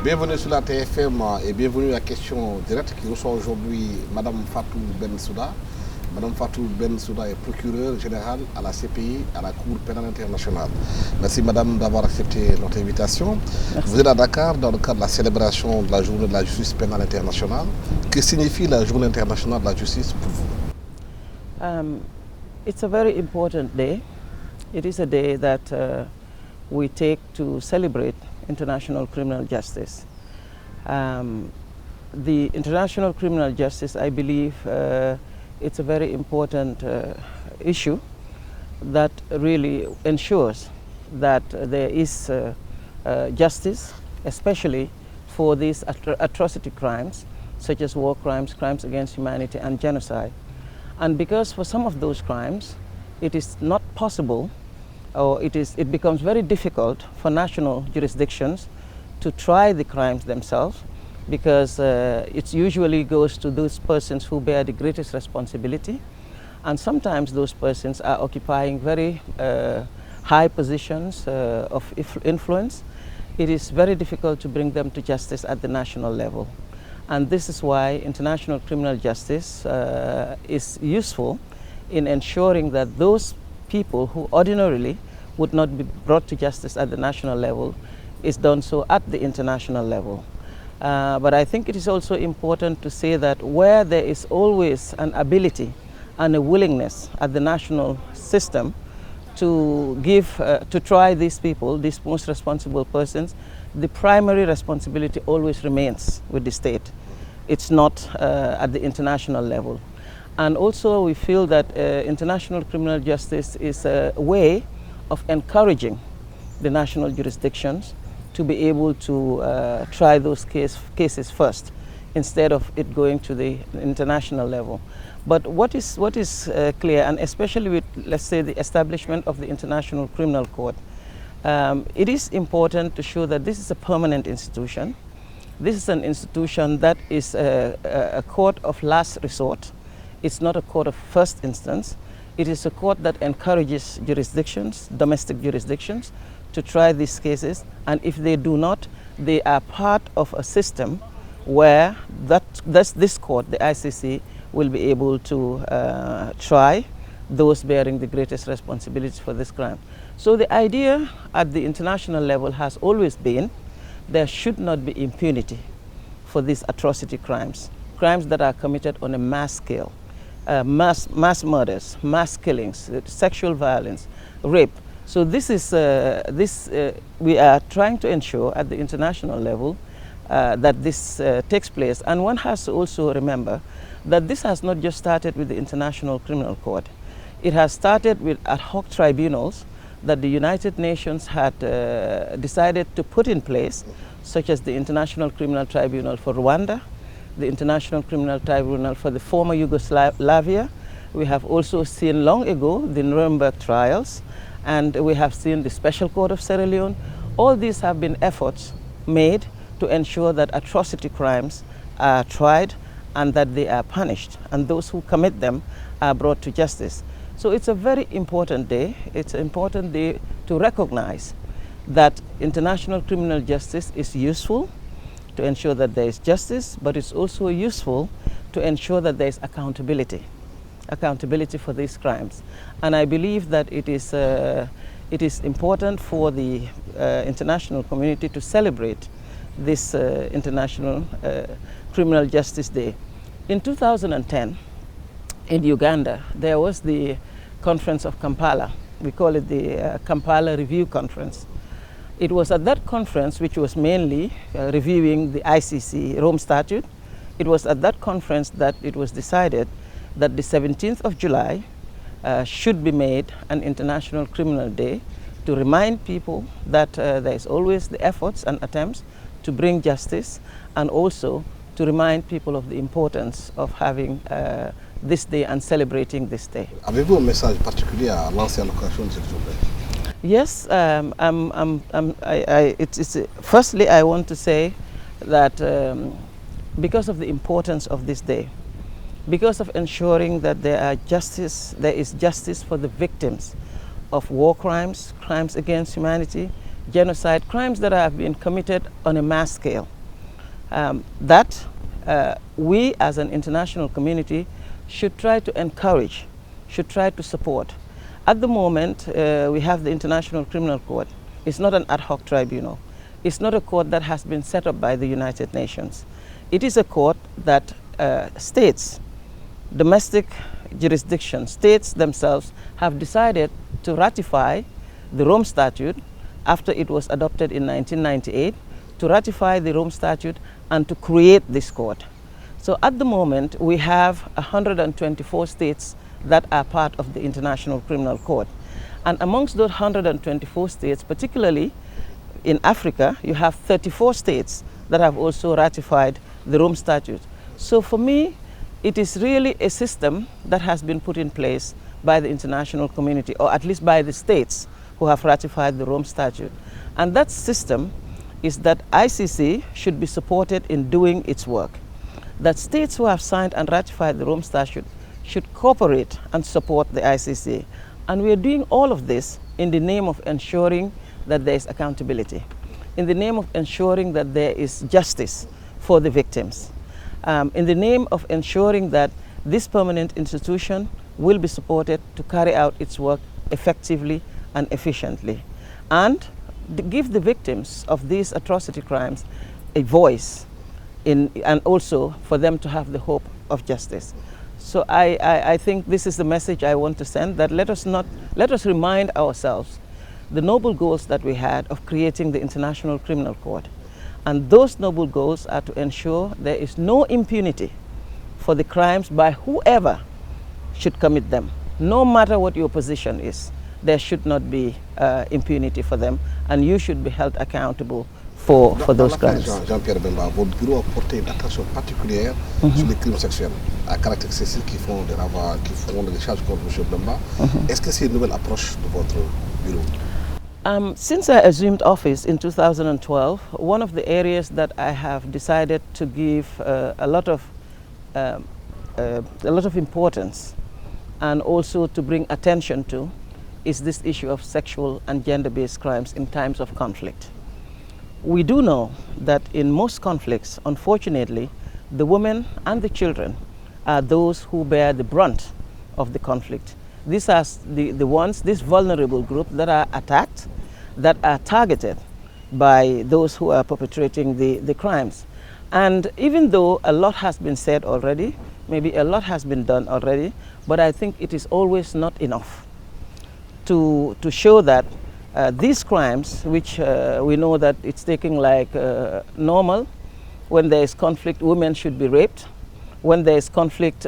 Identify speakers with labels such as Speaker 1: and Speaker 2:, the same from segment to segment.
Speaker 1: Bienvenue sur la TFM et bienvenue à la question directe qui reçoit aujourd'hui Madame Fatou Bensouda. Madame Fatou Bensouda est procureure générale à la CPI, à la Cour pénale internationale. Merci Madame d'avoir accepté notre invitation. Merci. Vous êtes à Dakar dans le cadre de la célébration de la journée de la justice pénale internationale. Que signifie la journée internationale de la justice pour vous?
Speaker 2: It's a very important day. It is a day that we take to celebrate international criminal justice. The international criminal justice, I believe, it's a very important issue that really ensures that there is justice, especially for these atrocity crimes, such as war crimes, crimes against humanity, and genocide. And because for some of those crimes, it is not possible, or it becomes very difficult for national jurisdictions to try the crimes themselves, because it usually goes to those persons who bear the greatest responsibility, and sometimes those persons are occupying very high positions of influence. It is very difficult to bring them to justice at the national level. And this is why international criminal justice is useful in ensuring that those people who ordinarily would not be brought to justice at the national level is done so at the international level. But I think it is also important to say that where there is always an ability and a willingness at the national system to try these people, these most responsible persons, the primary responsibility always remains with the state. It's not at the international level. And also we feel that international criminal justice is a way of encouraging the national jurisdictions to be able to try those cases first, instead of it going to the international level. But what is clear, and especially with, let's say, the establishment of the International Criminal Court, it is important to show that this is a permanent institution. This is an institution that is a court of last resort. It's not a court of first instance. It is a court that encourages jurisdictions, domestic jurisdictions, to try these cases, and if they do not, they are part of a system where this court, the ICC, will be able to try those bearing the greatest responsibility for this crime. So the idea at the international level has always been there should not be impunity for these atrocity crimes, crimes that are committed on a mass scale, mass murders, mass killings, sexual violence, rape. So this is we are trying to ensure at the international level that this takes place. And one has to also remember that this has not just started with the International Criminal Court. It has started with ad hoc tribunals that the United Nations had decided to put in place, such as the International Criminal Tribunal for Rwanda, the International Criminal Tribunal for the former Yugoslavia. We have also seen long ago the Nuremberg trials, and we have seen the Special Court of Sierra Leone. All these have been efforts made to ensure that atrocity crimes are tried and that they are punished, and those who commit them are brought to justice. So it's a very important day. It's an important day to recognize that international criminal justice is useful to ensure that there is justice, but it's also useful to ensure that there is accountability for these crimes. And I believe that it is important for the international community to celebrate this International Criminal Justice Day. In 2010, in Uganda, there was the Conference of Kampala. We call it the Kampala Review Conference. It was at that conference, which was mainly reviewing the ICC Rome Statute, it was at that conference that it was decided that the 17th of July should be made an International Criminal Day to remind people that there is always the efforts and attempts to bring justice, and also to remind people of the importance of having this day and celebrating this day.
Speaker 1: Avez-vous un message particulier à lancer à l'occasion de cette journée?
Speaker 2: Yes, firstly I want to say that because of the importance of this day, because of ensuring that there is justice for the victims of war crimes, crimes against humanity, genocide, crimes that have been committed on a mass scale, we as an international community should try to encourage, should try to support. At the moment, we have the International Criminal Court. It's not an ad hoc tribunal. It's not a court that has been set up by the United Nations. It is a court that states, domestic jurisdiction, states themselves have decided to ratify the Rome Statute after it was adopted in 1998, to ratify the Rome Statute and to create this court. So at the moment, we have 124 states that are part of the International Criminal Court. And amongst those 124 states, particularly in Africa, you have 34 states that have also ratified the Rome Statute. So for me, it is really a system that has been put in place by the international community, or at least by the states who have ratified the Rome Statute. And that system is that ICC should be supported in doing its work. That states who have signed and ratified the Rome Statute should cooperate and support the ICC. And we are doing all of this in the name of ensuring that there is accountability, in the name of ensuring that there is justice for the victims, in the name of ensuring that this permanent institution will be supported to carry out its work effectively and efficiently, and give the victims of these atrocity crimes a voice, and also for them to have the hope of justice. So I think this is the message I want to send, that let us remind ourselves the noble goals that we had of creating the International Criminal Court. And those noble goals are to ensure there is no impunity for the crimes by whoever should commit them. No matter what your position is, there should not be impunity for them, and you should be held accountable for those crimes.
Speaker 1: Jean-Pierre Bemba, votre bureau a porté une attention particulière sur les crimes sexuels à caractère excessif qui font des ravages, qui font des charges contre M. Bemba. Est-ce que c'est une nouvelle approche de votre bureau?
Speaker 2: Since I assumed office in 2012, one of the areas that I have decided to give a lot of importance, and also to bring attention to, is this issue of sexual and gender-based crimes in times of conflict. We do know that in most conflicts, unfortunately, the women and the children are those who bear the brunt of the conflict. These are this vulnerable group that are attacked, that are targeted by those who are perpetrating the crimes. And even though a lot has been said already, maybe a lot has been done already, but I think it is always not enough to show that these crimes, which we know that it's taking like normal, when there is conflict, women should be raped. When there is conflict,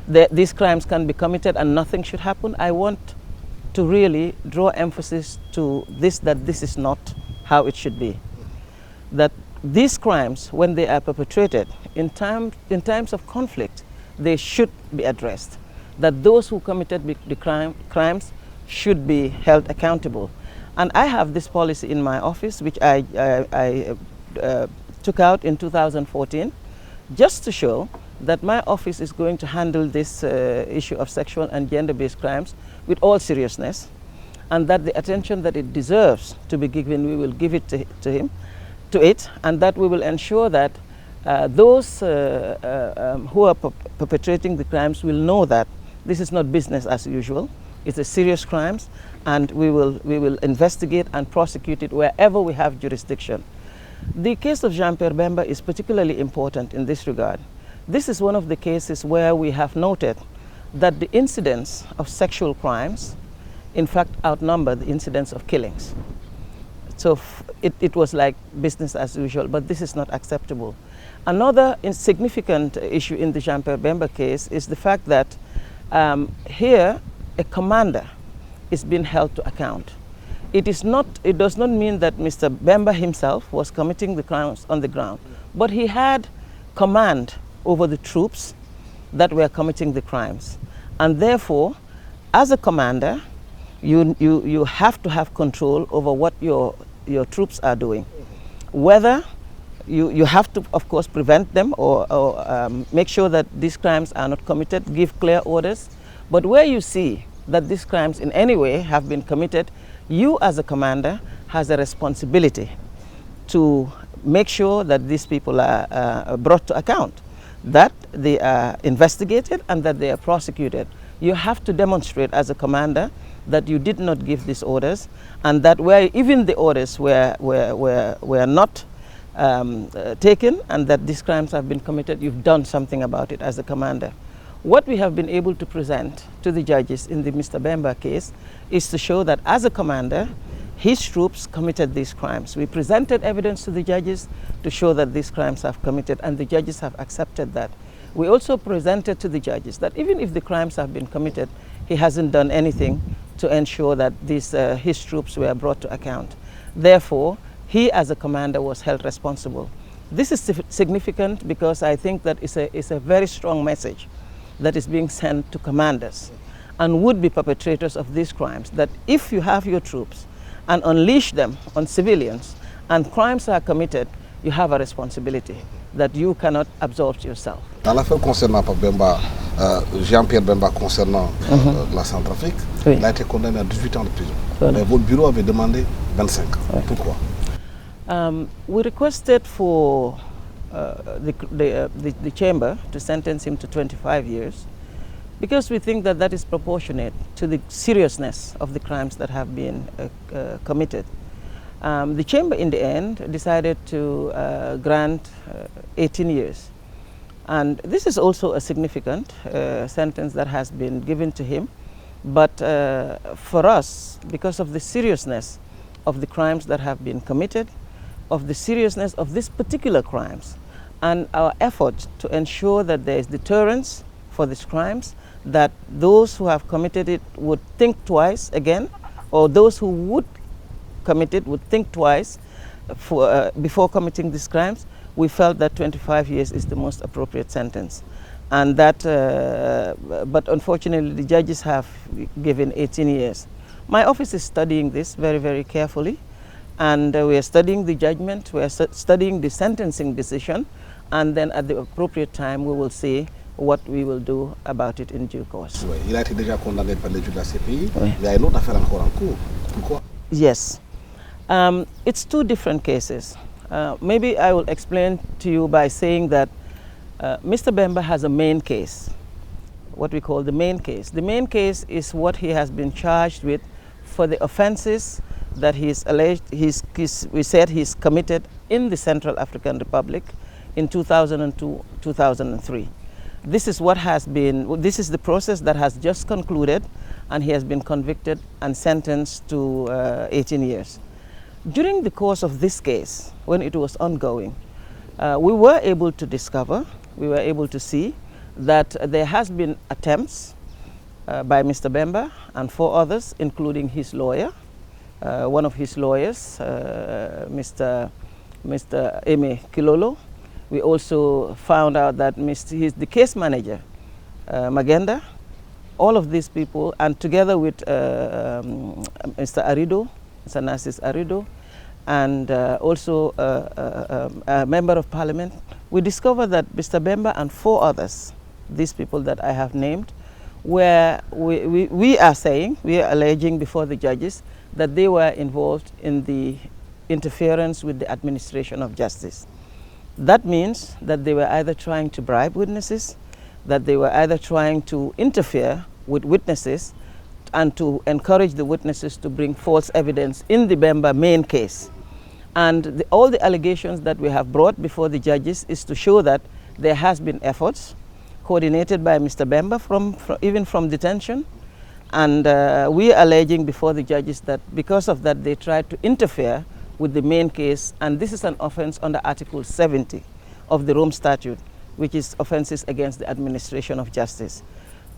Speaker 2: these crimes can be committed and nothing should happen. I want to really draw emphasis to this, that this is not how it should be. That these crimes, when they are perpetrated in times of conflict, they should be addressed. That those who committed the crimes should be held accountable. And I have this policy in my office, which I took out in 2014, just to show that my office is going to handle this issue of sexual and gender-based crimes with all seriousness, and that the attention that it deserves to be given, we will give it to it, and that we will ensure that those who are perpetrating the crimes will know that this is not business as usual. It's a serious crimes, and we will investigate and prosecute it wherever we have jurisdiction. The case of Jean-Pierre Bemba is particularly important in this regard. This is one of the cases where we have noted that the incidents of sexual crimes, in fact, outnumber the incidents of killings. So it was like business as usual, but this is not acceptable. Another significant issue in the Jean-Pierre Bemba case is the fact that here a commander is being held to account. It does not mean that Mr. Bemba himself was committing the crimes on the ground, but he had command over the troops that were committing the crimes. And therefore, as a commander, you have to have control over what your troops are doing. Whether you have to, of course, prevent them or make sure that these crimes are not committed, give clear orders. But where you see that these crimes in any way have been committed, you as a commander has a responsibility to make sure that these people are brought to account, that they are investigated and that they are prosecuted. You have to demonstrate as a commander that you did not give these orders, and that where even the orders were not taken and that these crimes have been committed, you've done something about it as a commander. What we have been able to present to the judges in the Mr. Bemba case is to show that as a commander, his troops committed these crimes. We presented evidence to the judges to show that these crimes have committed, and the judges have accepted that. We also presented to the judges that even if the crimes have been committed, he hasn't done anything to ensure that his troops were brought to account. Therefore, he as a commander was held responsible. This is significant because I think that it's a very strong message that is being sent to commanders and would-be perpetrators of these crimes, that if you have your troops and unleash them on civilians and crimes are committed, you have a responsibility that you cannot absolve yourself.
Speaker 1: Dans l'affaire concernant Bemba, Jean-Pierre Bemba concernant la Centrafrique, oui, il a été condamné à 18 ans de prison. Voilà. Mais votre bureau avait demandé 25 ans. Oui. Pourquoi?
Speaker 2: We requested for the chamber to sentence him to 25 years because we think that that is proportionate to the seriousness of the crimes that have been committed. The chamber in the end decided to grant 18 years. And this is also a significant sentence that has been given to him. But for us, because of the seriousness of the crimes that have been committed, of the seriousness of these particular crimes, and our effort to ensure that there is deterrence for these crimes, that those who have committed it would think twice again, or those who would commit it would think twice before committing these crimes, we felt that 25 years is the most appropriate sentence. And that, but unfortunately, the judges have given 18 years. My office is studying this very, very carefully, and we are studying the judgment, we are studying the sentencing decision, and then at the appropriate time, we will see what we will do about it in due course.
Speaker 1: Oui, il a été déjà condamné par les juges de la CPI. Oui. Il y a une autre affaire encore en cours. Pourquoi?
Speaker 2: Yes. It's two different cases. Maybe I will explain to you by saying that Mr. Bemba has a main case, what we call the main case. The main case is what he has been charged with for the offenses that he is alleged, we said he's committed in the Central African Republic in 2002-2003. This is what has been, this is the process that has just concluded, and he has been convicted and sentenced to 18 years. During the course of this case, when it was ongoing, we were able to discover, we were able to see that there has been attempts by Mr. Bemba and 4 others, including his lawyer, one of his lawyers, Mr. Eme Kilolo. We also found out that he's the case manager, Magenda, all of these people, and together with Mr. Arido, Mr. Narcis Arido, and also a member of parliament, we discovered that Mr. Bemba and 4 others, these people that I have named, where we are saying, we are alleging before the judges that they were involved in the interference with the administration of justice. That means that they were either trying to bribe witnesses, that they were either trying to interfere with witnesses and to encourage the witnesses to bring false evidence in the Bemba main case. And all the allegations that we have brought before the judges is to show that there has been efforts coordinated by Mr. Bemba even from detention. And we are alleging before the judges that because of that they tried to interfere with the main case, and this is an offense under Article 70 of the Rome Statute, which is offenses against the administration of justice.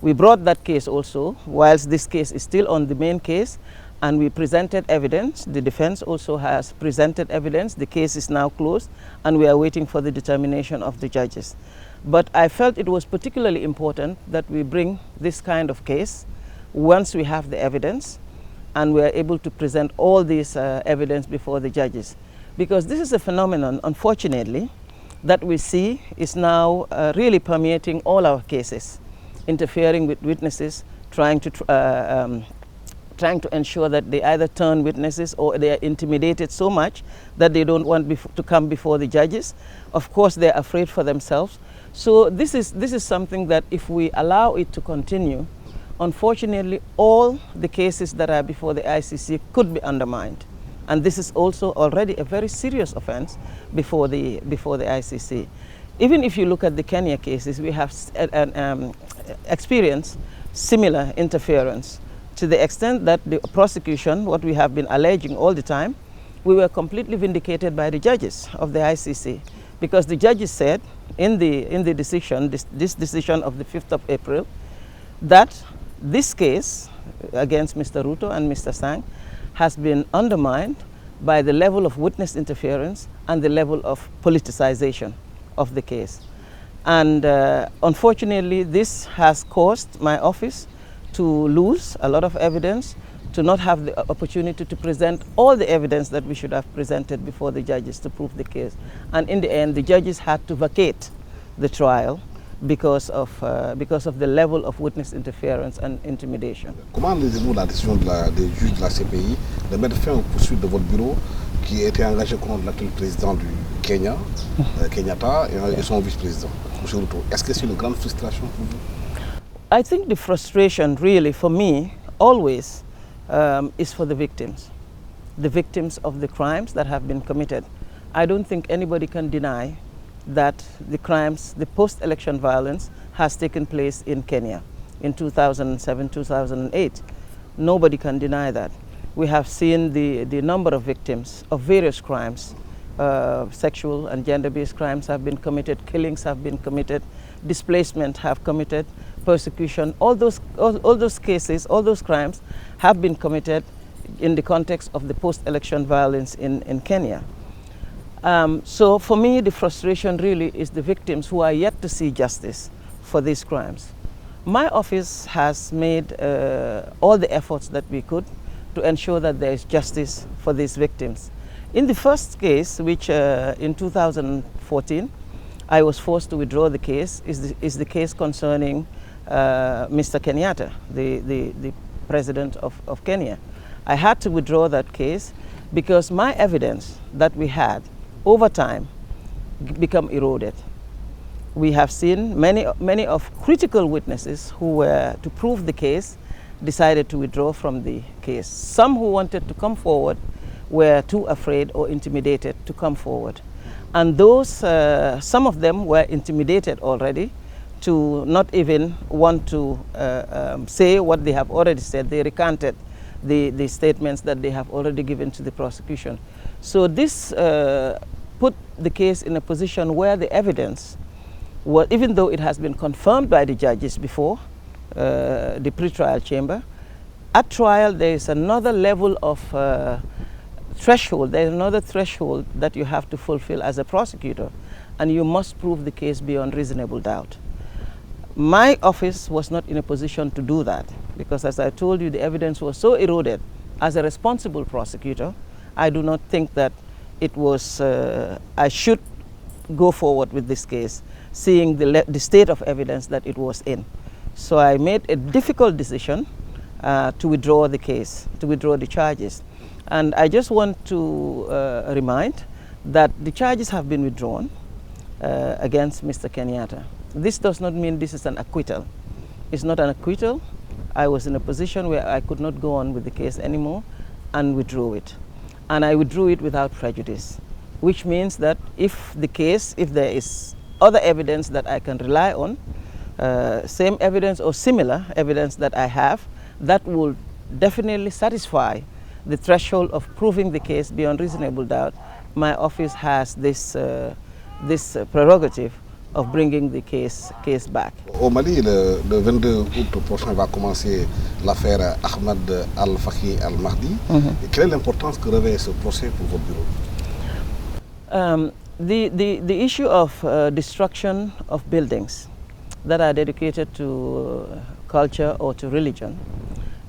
Speaker 2: We brought that case also, whilst this case is still on the main case, and we presented evidence. The defense also has presented evidence. The case is now closed, and we are waiting for the determination of the judges. But I felt it was particularly important that we bring this kind of case once we have the evidence, and we are able to present all this evidence before the judges. Because this is a phenomenon, unfortunately, that we see is now really permeating all our cases, interfering with witnesses, trying to trying to ensure that they either turn witnesses or they are intimidated so much that they don't want to come before the judges. Of course, they're afraid for themselves. So this is something that if we allow it to continue, unfortunately, all the cases that are before the ICC could be undermined. And this is also already a very serious offense before the ICC. Even if you look at the Kenya cases, we have experienced similar interference to the extent that the prosecution, what we have been alleging all the time, we were completely vindicated by the judges of the ICC, because the judges said in the decision, this decision of the 5th of April, that this case against Mr. Ruto and Mr. Sang has been undermined by the level of witness interference and the level of politicization of the case. And unfortunately, this has caused my office to lose a lot of evidence, to not have the opportunity to present all the evidence that we should have presented before the judges to prove the case. And in the end, the judges had to vacate the trial because of the level of witness interference and intimidation.
Speaker 1: Comment lisez-vous la décision des juges de la CPI de mettre fin aux poursuites de votre bureau qui a été engagé contre l'actuel président du Kenya, Kenyatta, et son vice-président, M. Ruto? Est-ce que c'est une grande frustration pour vous?
Speaker 2: I think the frustration really for me always is for the victims of the crimes that have been committed. I don't think anybody can deny that the crimes, the post-election violence has taken place in Kenya in 2007, 2008. Nobody can deny that. We have seen the number of victims of various crimes. Sexual and gender-based crimes have been committed, killings have been committed, displacement have committed, persecution, all those cases, all those crimes have been committed in the context of the post-election violence in Kenya. So for me, the frustration really is the victims who are yet to see justice for these crimes. My office has made all the efforts that we could to ensure that there is justice for these victims. In the first case, which in 2014, I was forced to withdraw the case, is the case concerning Mr. Kenyatta, the president of Kenya. I had to withdraw that case because my evidence that we had over time become eroded. We have seen many of critical witnesses who were to prove the case decided to withdraw from the case. Some who wanted to come forward were too afraid or intimidated to come forward. And those, some of them were intimidated already to not even want to say what they have already said. They recanted the statements that they have already given to the prosecution. So this put the case in a position where the evidence, even though it has been confirmed by the judges before the pre-trial chamber, at trial there is another level of threshold. There is another threshold that you have to fulfill as a prosecutor, and you must prove the case beyond reasonable doubt. My office was not in a position to do that because, as I told you, the evidence was so eroded. As a responsible prosecutor, I do not think that it was, I should go forward with this case, seeing the state of evidence that it was in. So I made a difficult decision to withdraw the case, to withdraw the charges. And I just want to remind that the charges have been withdrawn against Mr. Kenyatta. This does not mean this is an acquittal. It's not an acquittal. I was in a position where I could not go on with the case anymore and withdrew it. And I withdrew it without prejudice, which means that if there is other evidence that I can rely on, same evidence or similar evidence that I have, that will definitely satisfy the threshold of proving the case beyond reasonable doubt, my office has this prerogative of bringing the case back.
Speaker 1: Au Mali, le 22 août prochain va commencer l'affaire Ahmed Al-Faki Al-Mahdi. Quelle est l'importance que revêt ce procès pour votre bureau?
Speaker 2: The issue of destruction of buildings that are dedicated to culture or to religion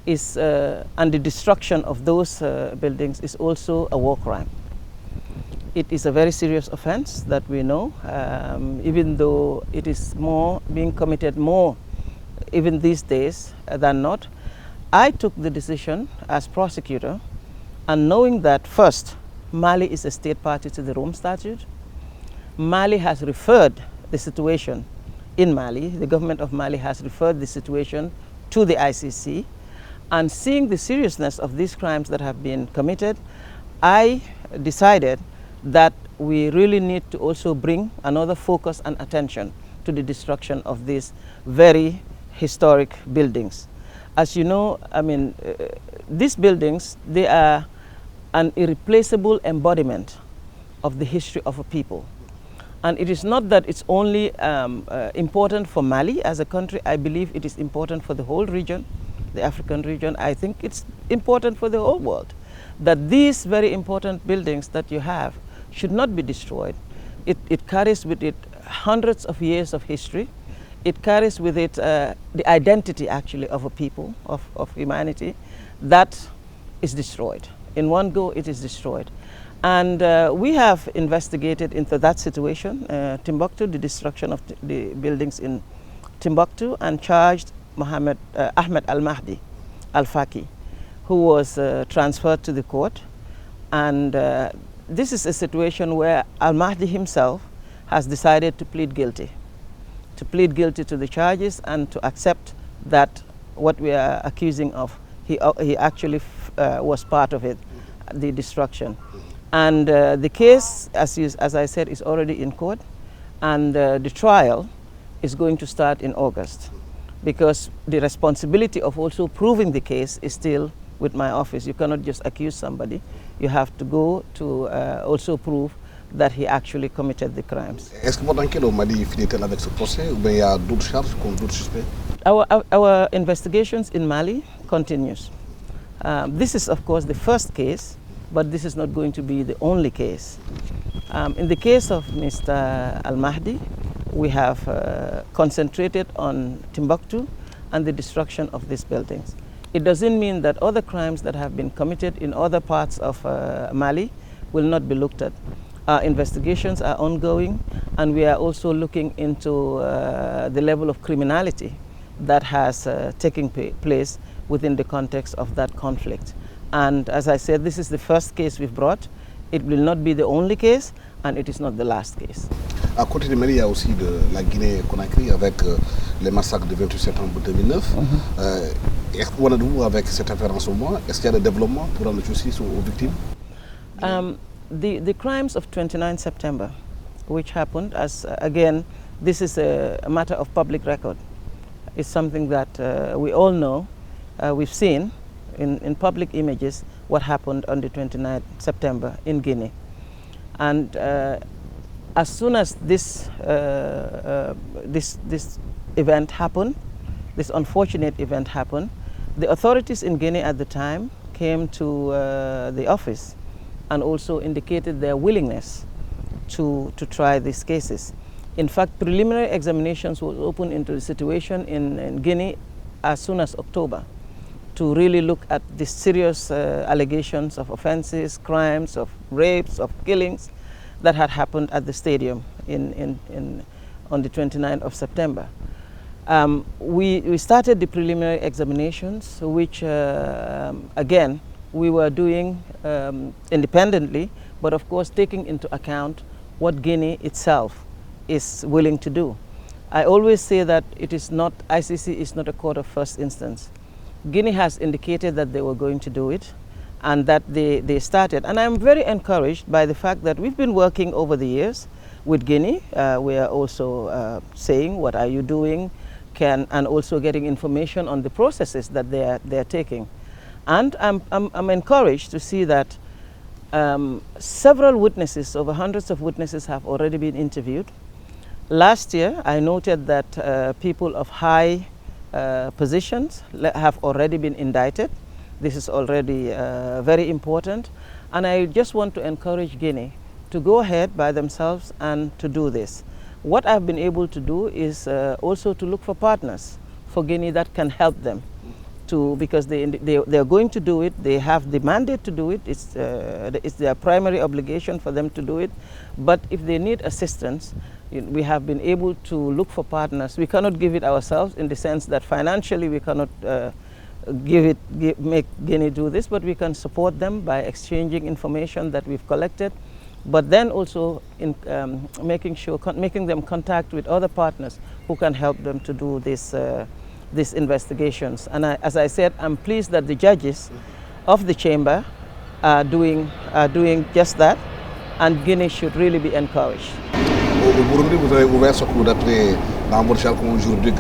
Speaker 2: is, and the destruction of those buildings is also a war crime. It is a very serious offense that we know, even though it is being committed more even these days than not. I took the decision as prosecutor, and knowing that first, Mali is a state party to the Rome Statute. Mali has referred the situation in Mali, the government of Mali has referred the situation to the ICC, and seeing the seriousness of these crimes that have been committed, I decided that we really need to also bring another focus and attention to the destruction of these very historic buildings. As you know, I mean, these buildings, they are an irreplaceable embodiment of the history of a people. And it is not that it's only important for Mali as a country. I believe it is important for the whole region, the African region. I think it's important for the whole world that these very important buildings that you have should not be destroyed. It carries with it hundreds of years of history. It carries with it the identity, actually, of a people, of humanity, that is destroyed. In one go, it is destroyed. And we have investigated into that situation, Timbuktu, the destruction of the buildings in Timbuktu, and charged Ahmed Al-Mahdi Al-Faki, who was transferred to the court. And this is a situation where Al-Mahdi himself has decided to plead guilty to the charges and to accept that what we are accusing of, he actually was part of it, the destruction. And the case, as I said, is already in court, and the trial is going to start in August, because the responsibility of also proving the case is still with my office. You cannot just accuse somebody. You have to go to also prove that he actually committed the crimes.
Speaker 1: Est-ce que votre enquête au Mali finit-elle avec ce procès, ou bien il y a d'autres charges contre d'autres suspects?
Speaker 2: Our investigations in Mali continues. This is, of course, the first case, but this is not going to be the only case. In the case of Mr. Al-Mahdi, we have concentrated on Timbuktu and the destruction of these buildings. It doesn't mean that other crimes that have been committed in other parts of Mali will not be looked at. Our investigations are ongoing, and we are also looking into the level of criminality that has taken place within the context of that conflict. And as I said, this is the first case we've brought. It will not be the only case, and it is not the last case.
Speaker 1: À côté du Mali, il y a aussi de la Guinée-Conakry avec les massacres du 28 septembre 2009. Où en êtes-vous avec cette affaire en ce moment? Est-ce qu'il y a des développements pour rendre justice aux victimes?
Speaker 2: The crimes of 29 September, which happened, as again, this is a matter of public record. It's something that we all know. We've seen in public images what happened on the 29th September in Guinea. And as soon as this event happened, this unfortunate event happened, the authorities in Guinea at the time came to the office and also indicated their willingness to try these cases. In fact, preliminary examinations were opened into the situation in Guinea as soon as October to really look at the serious allegations of offenses, crimes, of rapes, of killings that had happened at the stadium on the 29th of September. We started the preliminary examinations, which again, we were doing independently, but of course taking into account what Guinea itself is willing to do. I always say that it is not, ICC is not a court of first instance. Guinea has indicated that they were going to do it and that they started. And I'm very encouraged by the fact that we've been working over the years with Guinea. We are also saying, what are you doing? And also getting information on the processes that they're taking. And I'm encouraged to see that several witnesses, over hundreds of witnesses, have already been interviewed. Last year, I noted that people of high positions have already been indicted. This is already very important. And I just want to encourage Guinea to go ahead by themselves and to do this. What I've been able to do is also to look for partners for Guinea that can help them. Because they are going to do it, they have the mandate to do it, it's their primary obligation for them to do it. But if they need assistance, we have been able to look for partners. We cannot give it ourselves in the sense that financially we cannot make Guinea do this, but we can support them by exchanging information that we've collected, but then also in making them contact with other partners who can help them to do these investigations. And as I said, I'm pleased that the judges of the chamber are doing just that, and Guinea should really be encouraged.
Speaker 1: Au Burundi, vous avez ouvert ce cours d'après dans votre charte comme aujourd'hui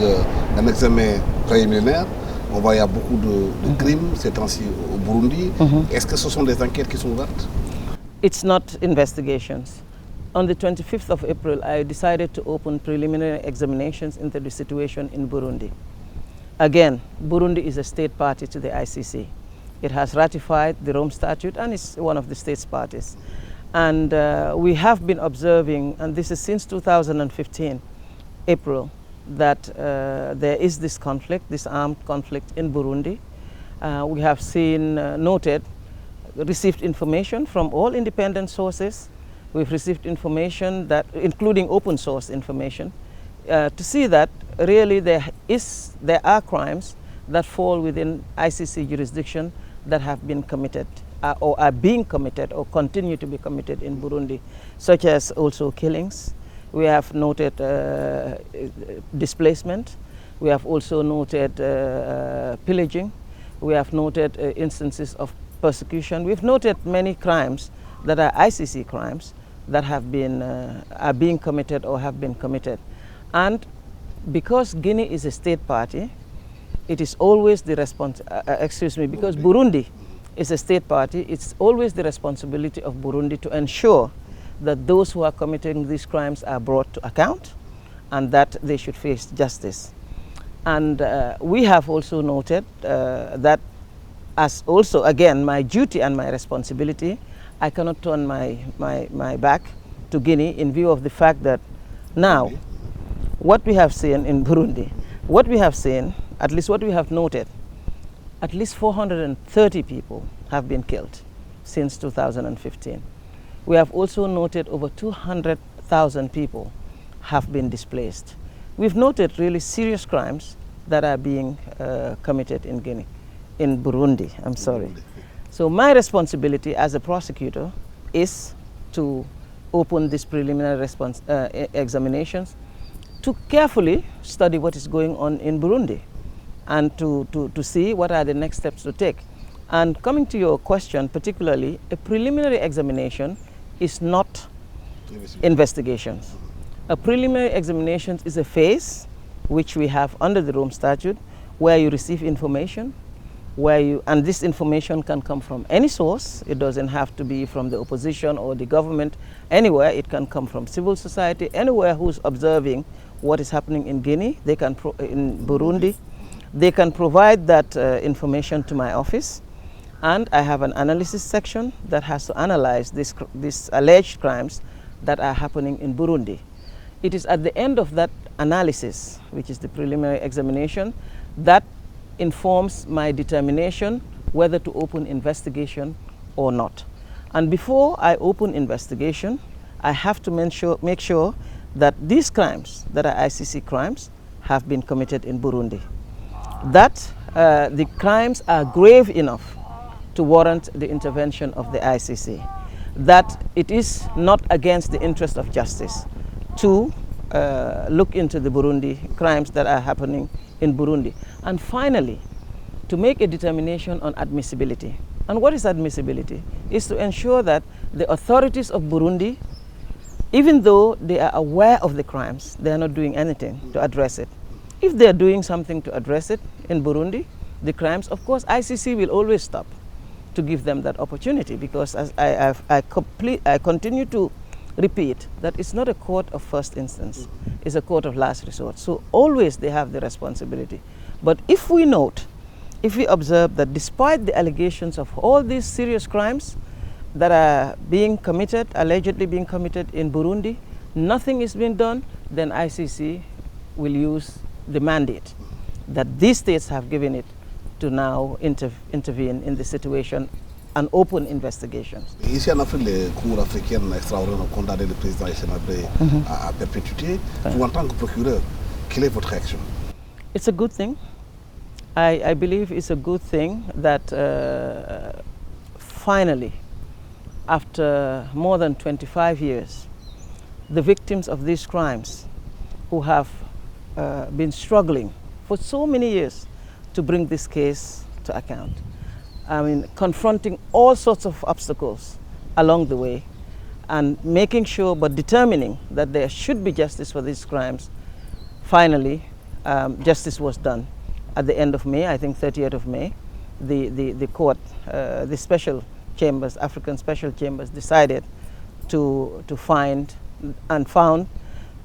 Speaker 1: un examen préliminaire. On voit qu'il y a beaucoup de crimes ces temps-ci au Burundi. Est-ce que ce sont des enquêtes qui sont ouvertes?
Speaker 2: It's not investigations. On the 25th of April, I decided to open preliminary examinations into the situation in Burundi. Again, Burundi is a state party to the ICC. It has ratified the Rome Statute and is one of the state's parties. And we have been observing, and this is since 2015, April, that there is this conflict, this armed conflict in Burundi. We have seen, received information from all independent sources. We've received information that, including open source information, to see that really there are crimes that fall within ICC jurisdiction that have been committed or are being committed or continue to be committed in Burundi, such as also killings. We have noted displacement. We have also noted pillaging. We have noted instances of persecution. We've noted many crimes that are ICC crimes that have been are being committed or have been committed. And because Guinea is a state party, it is always the because Burundi is a state party, it's always the responsibility of Burundi to ensure that those who are committing these crimes are brought to account and that they should face justice. And we have also noted that as also, again, my duty and my responsibility, I cannot turn my back to Guinea in view of the fact that now what we have seen in Burundi, what we have seen, at least what we have noted, at least 430 people have been killed since 2015. We have also noted over 200,000 people have been displaced. We've noted really serious crimes that are being committed in Burundi, I'm sorry. So my responsibility as a prosecutor is to open these preliminary examinations, to carefully study what is going on in Burundi and to see what are the next steps to take. And coming to your question particularly, a preliminary examination is not investigations. A preliminary examination is a phase which we have under the Rome Statute where you receive information, and this information can come from any source. It doesn't have to be from the opposition or the government. Anywhere, it can come from civil society, anywhere who's observing what is happening in Guinea, in Burundi. They can provide that information to my office, and I have an analysis section that has to analyze these alleged crimes that are happening in Burundi. It is at the end of that analysis, which is the preliminary examination, that informs my determination whether to open investigation or not. And before I open investigation, I have to make sure that these crimes that are ICC crimes have been committed in Burundi. That the crimes are grave enough to warrant the intervention of the ICC. That it is not against the interest of justice to look into the Burundi crimes that are happening in Burundi. And finally, to make a determination on admissibility. And what is admissibility? Is to ensure that the authorities of Burundi, even though they are aware of the crimes, they are not doing anything to address it. If they are doing something to address it in Burundi, the crimes, of course, ICC will always stop to give them that opportunity, because as I continue to repeat that it's not a court of first instance, it's a court of last resort. So always they have the responsibility. But if we observe that despite the allegations of all these serious crimes that are being committed, allegedly being committed in Burundi, nothing is being done, then ICC will use the mandate that these states have given it to now intervene in the situation and open investigations.
Speaker 1: Ici en Afrique, les cours africaines extraordinaires ont condamné le président Général à perpétuité. Vous, en tant que procureur, quelle est votre réaction?
Speaker 2: It's a good thing. I believe it's a good thing that finally, after more than 25 years, the victims of these crimes who have been struggling for so many years to bring this case to account, I mean, confronting all sorts of obstacles along the way and making sure but determining that there should be justice for these crimes, finally, justice was done. At the end of May, I think 30th of May, the court, the special chambers, African special chambers, decided to find and found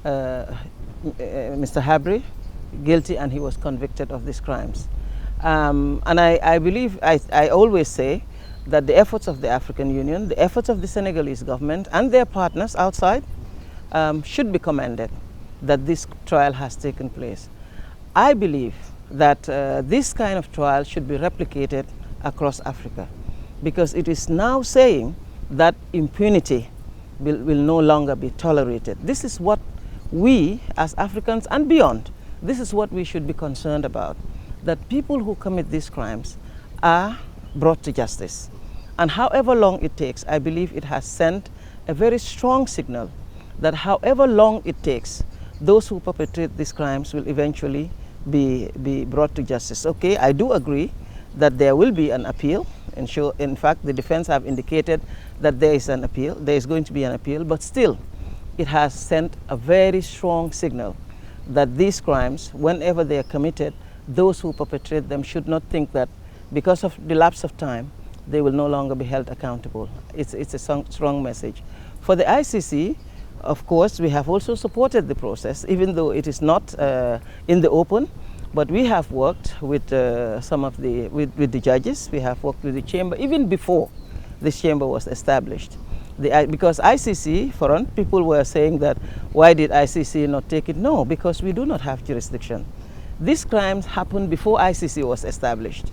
Speaker 2: Mr. Habry guilty, and he was convicted of these crimes. And I believe, I always say that the efforts of the African Union, the efforts of the Senegalese government and their partners outside should be commended that this trial has taken place. I believe that this kind of trial should be replicated across Africa, because it is now saying that impunity will no longer be tolerated. This is what we as Africans and beyond, this is what we should be concerned about, that people who commit these crimes are brought to justice. And however long it takes, I believe it has sent a very strong signal that however long it takes, those who perpetrate these crimes will eventually be brought to justice. Okay, I do agree that there will be an appeal. In fact, the defense have indicated that there is an appeal, there is going to be an appeal, but still, it has sent a very strong signal that these crimes, whenever they are committed, those who perpetrate them should not think that because of the lapse of time, they will no longer be held accountable. It's a strong message. For the ICC, of course, we have also supported the process, even though it is not in the open, but we have worked with some of with the judges. We have worked with the chamber even before this chamber was established. Because ICC, for people were saying that, why did ICC not take it? No, because we do not have jurisdiction. These crimes happened before ICC was established.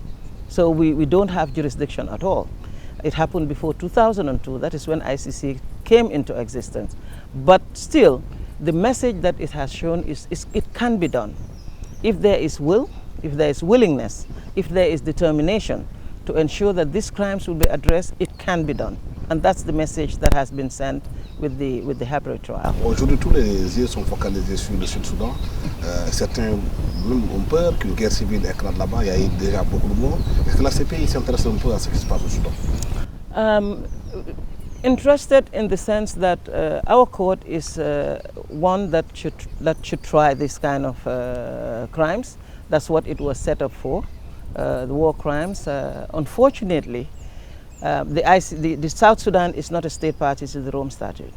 Speaker 2: So we don't have jurisdiction at all. It happened before 2002, that is when ICC came into existence. But still, the message that it has shown is it can be done. If there is will, if there is willingness, if there is determination to ensure that these crimes will be addressed, it can be done. And that's the message that has been sent with the Habry trial.
Speaker 1: Aujourd'hui, tous les yeux sont focalisés sur le Sud-Soudan. Certains même ont peur qu'une guerre civile éclate là-bas. Il y a eu déjà beaucoup de morts. Est-ce que la CPI s'intéresse un peu à ce qui se passe au Soudan?
Speaker 2: Interested in the sense that our court is one that should try this kind of crimes. That's what it was set up for, the war crimes. Unfortunately, the South Sudan is not a state party to the Rome Statute.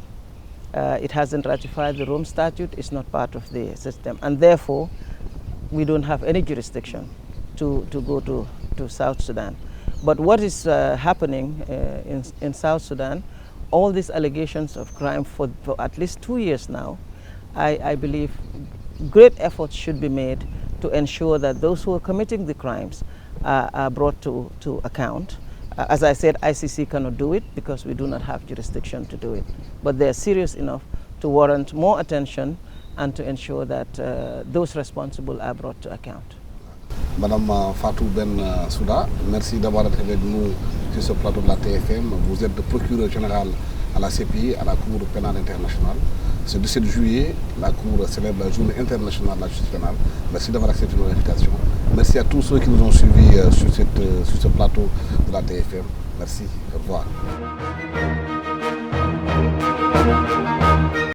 Speaker 2: It hasn't ratified the Rome Statute. It's not part of the system, and therefore, we don't have any jurisdiction to go to South Sudan. But what is happening in South Sudan, all these allegations of crime for at least 2 years now, I believe great efforts should be made to ensure that those who are committing the crimes are brought to account. As I said, ICC cannot do it because we do not have jurisdiction to do it. But they are serious enough to warrant more attention and to ensure that those responsible are brought to account.
Speaker 1: Madame Fatou Bensouda, merci d'avoir été avec nous sur ce plateau de la TFM. Vous êtes le procureur général à la CPI, à la Cour pénale internationale. Ce 17 juillet, la Cour célèbre la journée internationale de la justice pénale. Merci d'avoir accepté notre invitation. Merci à tous ceux qui nous ont suivis sur ce plateau de la TFM. Merci, au revoir.